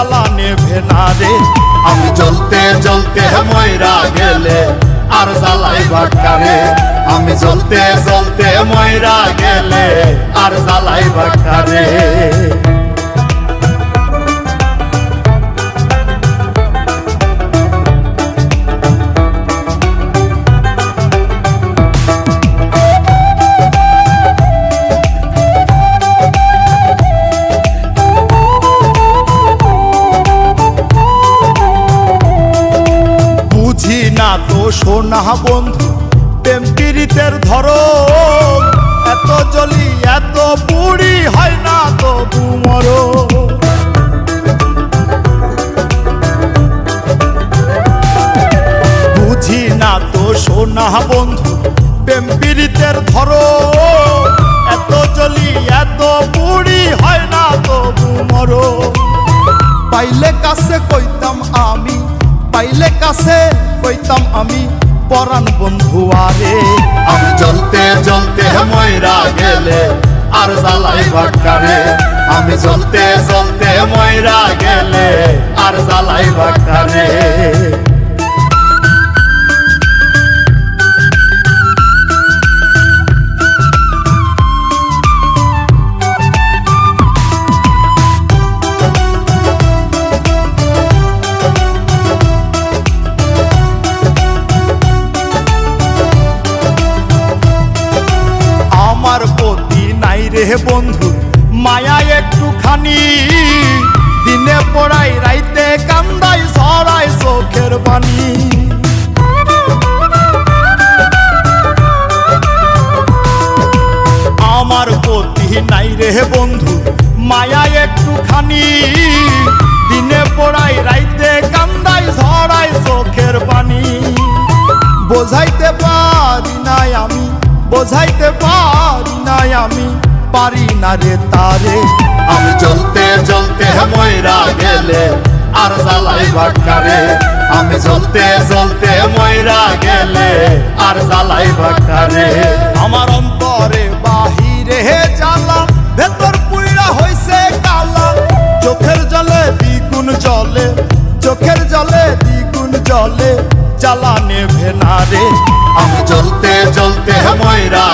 জ্বালা নেভে না রে। আমি জ্বলতে জ্বলতে ময়রা গেলে আর জ্বালাইবা কারে। আমি জ্বলতে জ্বলতে ময়রা গেলে আর জ্বালাইবা কারে। বুঝি না তো সোনা বন্ধু প্রেম পীড়িতের ধরন, এত জ্বলি এত পুড়ি হয় না তবু মরণ। বুঝি না তো সোনা বন্ধু প্রেম পীড়িতের ধরন, এত জ্বলি এত পুড়ি হয় না তবু মরণ। পাইলে কাছে কইতাম আমি, পাইলে কাছে কইতাম আমি পরাণ বন্ধু আরে। আমি জ্বলতে জ্বলতে ময়রা গেলে আর জ্বালাইবা কারে। আমি জ্বলতে জ্বলতে ময়রা গেলে আর জ্বালাইবা কারে। আমার প্রতি নাই রে বন্ধু মায়া একটুখানি, দিনে পড়াই রাইতে কান্দাই ছড়াই চোখের পানি। আমার প্রতি নাই রে বন্ধু মায়া একটুখানি, দিনে পড়াই রাইতে কান্দাই ছড়াই চোখের পানি। বোঝাইতে পারি নাই আমি, বোঝাইতে পারি নাই আমি, পারি না রে তারে। আমি জ্বলতে জ্বলতে ময়রা গেলে আর জ্বালাইবা কারে। আমি জ্বলতে জ্বলতে ময়রা গেলে আর জ্বালাইবা কারে। আমার অন্তরে বাহিরে জ্বালা, ভেতর পুইরা হইছে কালা। চোখের জলে দ্বিগুণ জলে, চোখের জলে দ্বিগুণ জলে, জ্বালা নেভে না রে। আমি জ্বলতে জ্বলতে ময়রা